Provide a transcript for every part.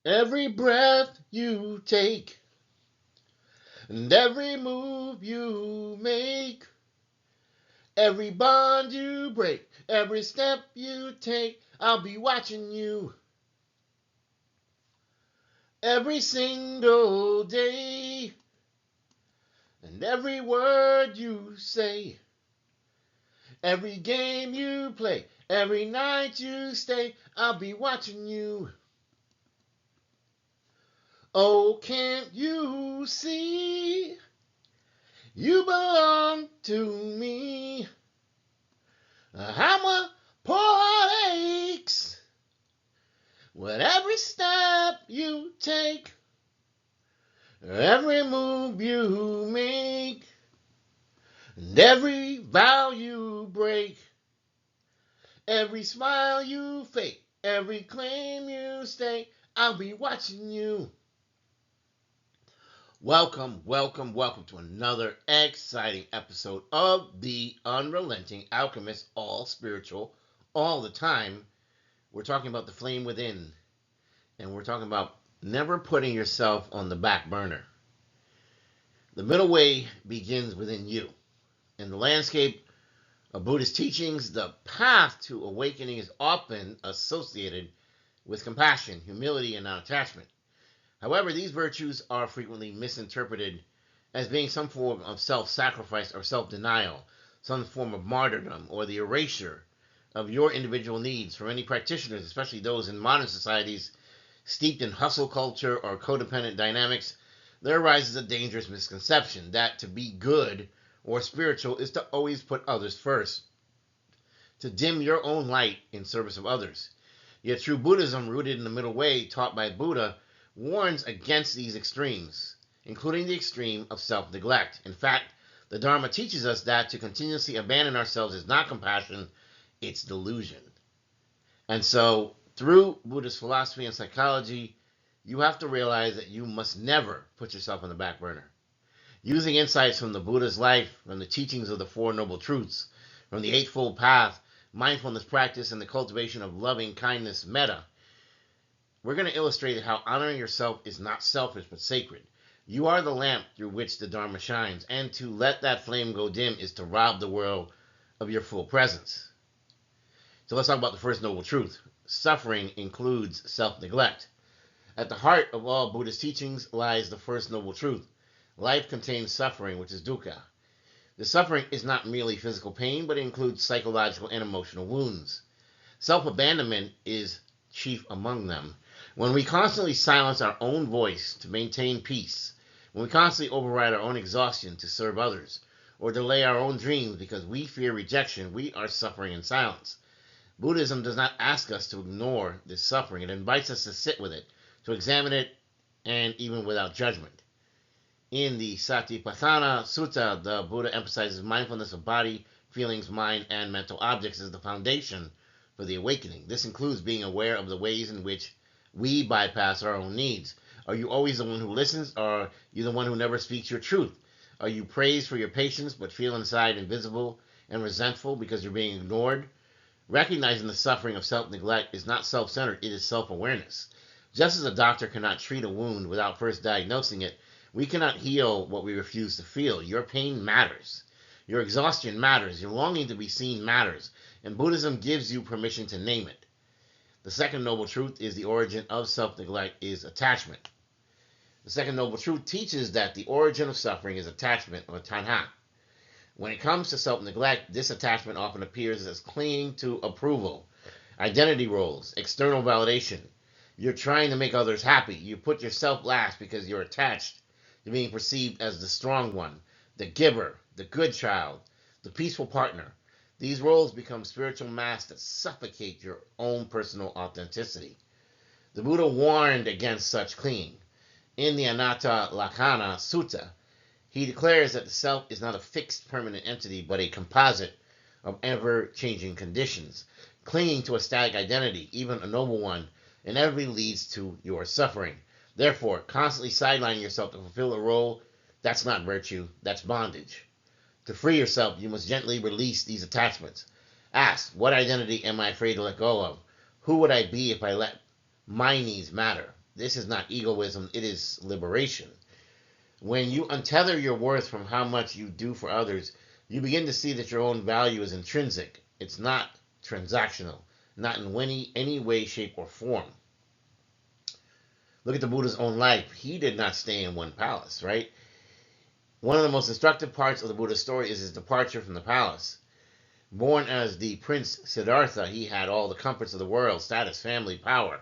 Every breath you take and every move you make, every bond you break, every step you take, I'll be watching you every single day. And every word you say, every game you play, every night you stay, I'll be watching you. Oh, can't you see? You belong to me. How my poor heart aches with every step you take, every move you make, and every vow you break, every smile you fake, every claim you stake, I'll be watching you. Welcome, welcome, welcome to another exciting episode of the Unrelenting Alchemist, all spiritual, all the time. We're talking about the flame within, and we're talking about never putting yourself on the back burner. The middle way begins within you. In the landscape of Buddhist teachings, the path to awakening is often associated with compassion, humility, and non-attachment. However, these virtues are frequently misinterpreted as being some form of self-sacrifice or self-denial, some form of martyrdom, or the erasure of your individual needs. For many practitioners, especially those in modern societies steeped in hustle culture or codependent dynamics, there arises a dangerous misconception that to be good or spiritual is to always put others first, to dim your own light in service of others. Yet true Buddhism, rooted in the middle way taught by Buddha, warns against these extremes, including the extreme of self-neglect. In fact, the Dharma teaches us that to continuously abandon ourselves is not compassion, it's delusion. And so, through Buddhist philosophy and psychology, you have to realize that you must never put yourself on the back burner. Using insights from the Buddha's life, from the teachings of the Four Noble Truths, from the Eightfold Path, mindfulness practice, and the cultivation of loving kindness, metta, we're going to illustrate how honoring yourself is not selfish but sacred. You are the lamp through which the Dharma shines, and to let that flame go dim is to rob the world of your full presence. So let's talk about the first noble truth. Suffering includes self-neglect. At the heart of all Buddhist teachings lies the first noble truth. Life contains suffering, which is dukkha. The suffering is not merely physical pain, but it includes psychological and emotional wounds. Self-abandonment is chief among them. When we constantly silence our own voice to maintain peace, when we constantly override our own exhaustion to serve others, or delay our own dreams because we fear rejection, we are suffering in silence. Buddhism does not ask us to ignore this suffering. It invites us to sit with it, to examine it, and even without judgment. In the Satipatthana Sutta, the Buddha emphasizes mindfulness of body, feelings, mind, and mental objects as the foundation for the awakening. This includes being aware of the ways in which we bypass our own needs. Are you always the one who listens, or are you the one who never speaks your truth? Are you praised for your patience but feel inside invisible and resentful because you're being ignored? Recognizing the suffering of self-neglect is not self-centered, it is self-awareness. Just as a doctor cannot treat a wound without first diagnosing it, we cannot heal what we refuse to feel. Your pain matters. Your exhaustion matters. Your longing to be seen matters. And Buddhism gives you permission to name it. The second noble truth is the origin of self-neglect is attachment. The second noble truth teaches that the origin of suffering is attachment, or tanha. When it comes to self-neglect, this attachment often appears as clinging to approval, identity roles, external validation. You're trying to make others happy. You put yourself last because you're attached to being perceived as the strong one, the giver, the good child, the peaceful partner. These roles become spiritual masks that suffocate your own personal authenticity. The Buddha warned against such clinging. In the Anatta Lakkhana Sutta, he declares that the self is not a fixed permanent entity, but a composite of ever-changing conditions. Clinging to a static identity, even a noble one, inevitably leads to your suffering. Therefore, constantly sidelining yourself to fulfill a role, that's not virtue, that's bondage. To free yourself, you must gently release these attachments. Ask, what identity am I afraid to let go of? Who would I be if I let my needs matter? This is not egoism, it is liberation. When you untether your worth from how much you do for others, you begin to see that your own value is intrinsic. It's not transactional, not in any way, shape, or form. Look at the Buddha's own life. He did not stay in one palace, right? One of the most instructive parts of the Buddha's story is his departure from the palace. Born as the Prince Siddhartha, he had all the comforts of the world, status, family, power.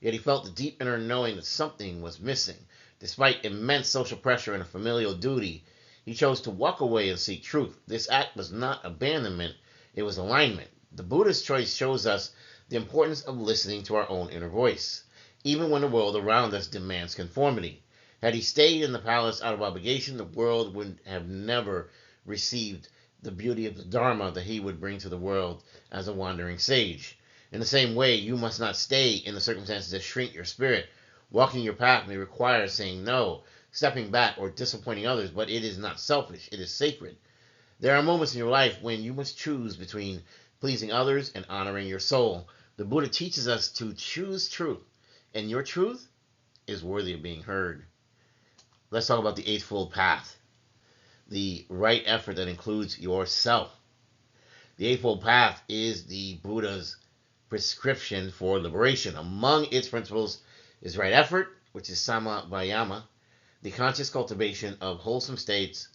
Yet he felt the deep inner knowing that something was missing. Despite immense social pressure and a familial duty, he chose to walk away and seek truth. This act was not abandonment, it was alignment. The Buddha's choice shows us the importance of listening to our own inner voice, even when the world around us demands conformity. Had he stayed in the palace out of obligation, the world would have never received the beauty of the Dharma that he would bring to the world as a wandering sage. In the same way, you must not stay in the circumstances that shrink your spirit. Walking your path may require saying no, stepping back, or disappointing others, but it is not selfish, it is sacred. There are moments in your life when you must choose between pleasing others and honoring your soul. The Buddha teaches us to choose truth, and your truth is worthy of being heard. Let's talk about the Eightfold Path, the right effort that includes yourself. The Eightfold Path is the Buddha's prescription for liberation. Among its principles is right effort, which is sama vayama, the conscious cultivation of wholesome states,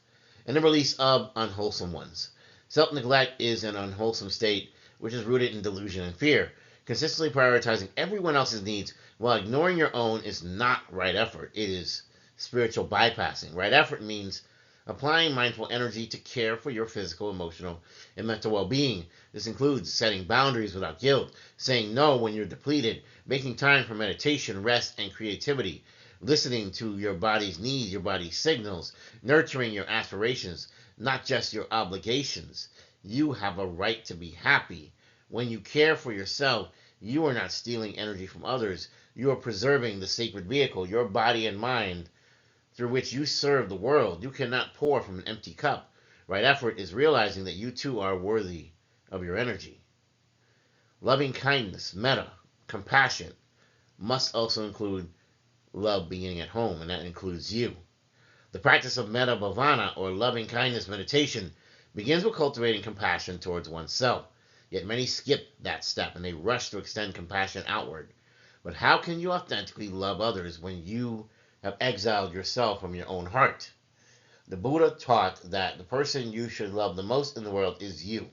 and the release of unwholesome ones. Self-neglect is an unwholesome state which is rooted in delusion and fear. Consistently prioritizing everyone else's needs while ignoring your own is not right effort. It is spiritual bypassing. Right effort means applying mindful energy to care for your physical, emotional, and mental well-being. This includes setting boundaries without guilt, saying no when you're depleted, making time for meditation, rest, and creativity, listening to your body's needs, your body's signals, nurturing your aspirations, not just your obligations. You have a right to be happy. When you care for yourself, you are not stealing energy from others. You are preserving the sacred vehicle, your body and mind, through which you serve the world. You cannot pour from an empty cup. Right effort is realizing that you too are worthy of your energy. Loving kindness, metta, compassion, must also include love beginning at home, and that includes you. The practice of Metta Bhavana, or loving kindness meditation, begins with cultivating compassion towards oneself. Yet many skip that step and they rush to extend compassion outward. But how can you authentically love others when you have exiled yourself from your own heart? The Buddha taught that the person you should love the most in the world is you.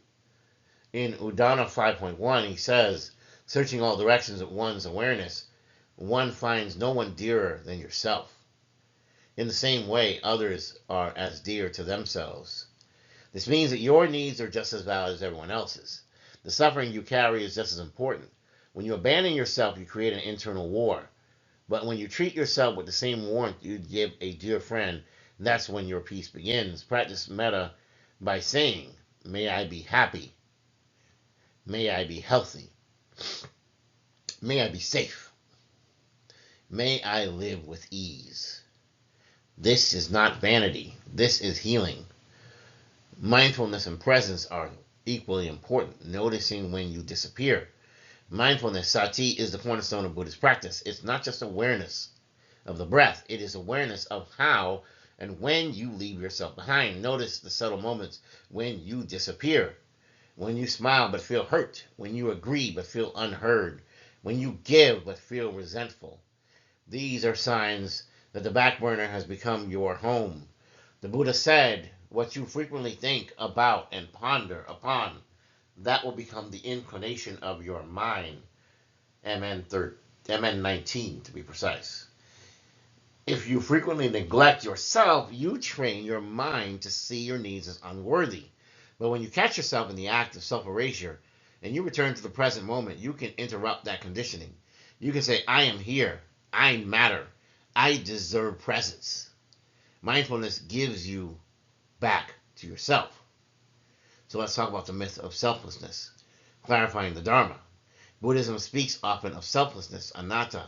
In Udana 5.1, he says, searching all directions at one's awareness, one finds no one dearer than yourself. In the same way, others are as dear to themselves. This means that your needs are just as valid as everyone else's. The suffering you carry is just as important. When you abandon yourself, you create an internal war. But when you treat yourself with the same warmth you'd give a dear friend, that's when your peace begins. Practice metta by saying, may I be happy. May I be healthy. May I be safe. May I live with ease. This is not vanity. This is healing. Mindfulness and presence are equally important. Noticing when you disappear. Mindfulness, sati, is the cornerstone of Buddhist practice. It's not just awareness of the breath. It is awareness of how and when you leave yourself behind. Notice the subtle moments when you disappear. When you smile but feel hurt. When you agree but feel unheard. When you give but feel resentful. These are signs that the back burner has become your home. The Buddha said, what you frequently think about and ponder upon, that will become the inclination of your mind. MN 19 to be precise. If you frequently neglect yourself, you train your mind to see your needs as unworthy. But when you catch yourself in the act of self-erasure and you return to the present moment, you can interrupt that conditioning. You can say, I am here. I matter. I deserve presence. Mindfulness gives you back to yourself. So let's talk about the myth of selflessness, clarifying the Dharma. Buddhism speaks often of selflessness, anatta,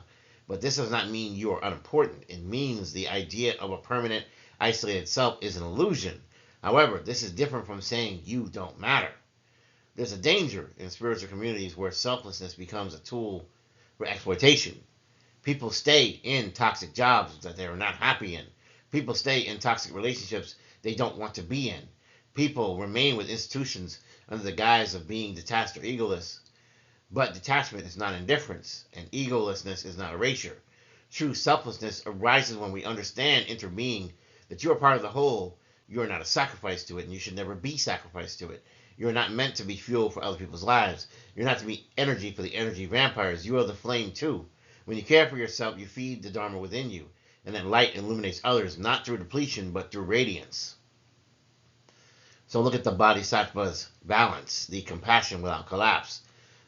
but this does not mean you are unimportant. It means the idea of a permanent, isolated self is an illusion. However, this is different from saying you don't matter. There's a danger in spiritual communities where selflessness becomes a tool for exploitation. People stay in toxic jobs that they are not happy in. People stay in toxic relationships they don't want to be in. People remain with institutions under the guise of being detached or egoless. But detachment is not indifference, and egolessness is not erasure. True selflessness arises when we understand interbeing, that you are part of the whole. You are not a sacrifice to it, and you should never be sacrificed to it. You are not meant to be fuel for other people's lives. You're not to be energy for the energy vampires. You are the flame too. When you care for yourself, you feed the Dharma within you, and that light illuminates others, not through depletion, but through radiance. So look at the Bodhisattva's balance, the compassion without collapse.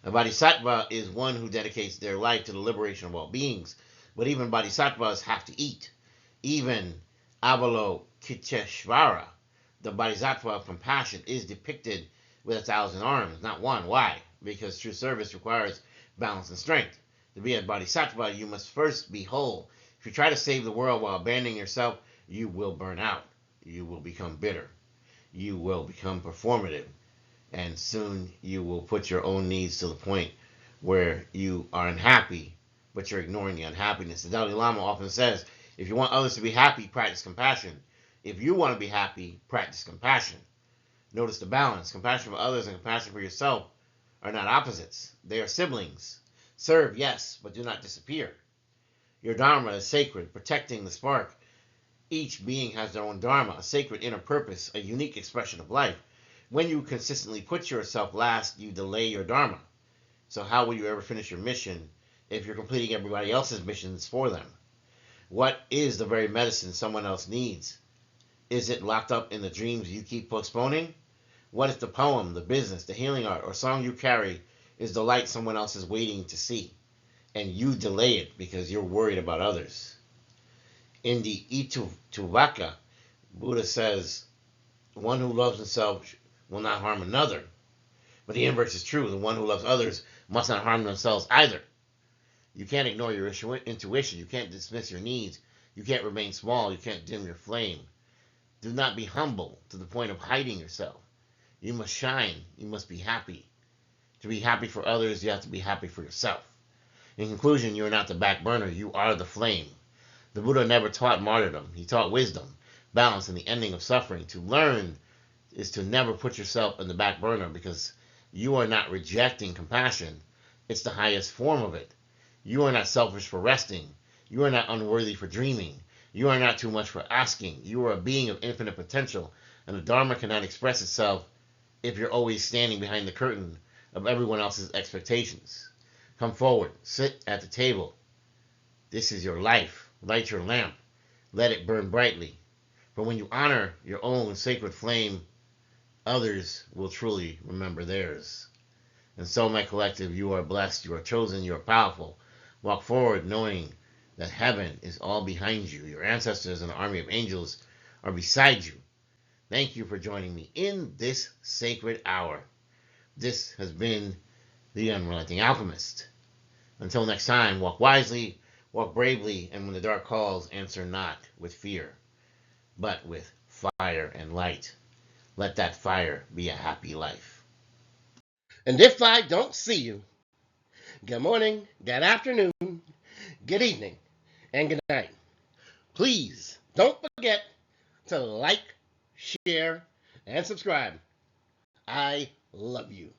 A bodhisattva is one who dedicates their life to the liberation of all beings, but even bodhisattvas have to eat. Even Avalokiteshvara, the bodhisattva of compassion, is depicted with 1,000 arms, not one. Why? Because true service requires balance and strength. To be a bodhisattva, you must first be whole. If you try to save the world while abandoning yourself, you will burn out. You will become bitter. You will become performative. And soon you will put your own needs to the point where you are unhappy, but you're ignoring the unhappiness. The Dalai Lama often says, if you want others to be happy, practice compassion. If you want to be happy, practice compassion. Notice the balance. Compassion for others and compassion for yourself are not opposites. They are siblings. Serve, yes, but do not disappear. Your Dharma is sacred, protecting the spark. Each being has their own Dharma, a sacred inner purpose, a unique expression of life. When you consistently put yourself last, you delay your Dharma. So how will you ever finish your mission if you're completing everybody else's missions for them? What is the very medicine someone else needs? Is it locked up in the dreams you keep postponing? What if the poem, the business, the healing art, or song you carry is the light someone else is waiting to see, and you delay it because you're worried about others? In the Ituvaka, Buddha says, one who loves himself will not harm another. But the inverse is true. The one who loves others must not harm themselves either. You can't ignore your intuition. You can't dismiss your needs. You can't remain small. You can't dim your flame. Do not be humble to the point of hiding yourself. You must shine. You must be happy. To be happy for others, you have to be happy for yourself. In conclusion, you are not the back burner. You are the flame. The Buddha never taught martyrdom. He taught wisdom, balance, and the ending of suffering. To learn is to never put yourself in the back burner, because you are not rejecting compassion. It's the highest form of it. You are not selfish for resting. You are not unworthy for dreaming. You are not too much for asking. You are a being of infinite potential, and the Dharma cannot express itself if you're always standing behind the curtain of everyone else's expectations. Come forward. Sit at the table. This is your life. Light your lamp. Let it burn brightly. For when you honor your own sacred flame, others will truly remember theirs. And so, my collective, you are blessed, you are chosen, you are powerful. Walk forward knowing that heaven is all behind you. Your ancestors and the army of angels are beside you. Thank you for joining me in this sacred hour. This has been the Unrelenting Alchemist. Until next time, walk wisely, walk bravely, and when the dark calls, answer not with fear, but with fire and light. Let that fire be a happy life. And if I don't see you, good morning, good afternoon, good evening, and good night. Please don't forget to like, share, and subscribe. I love you.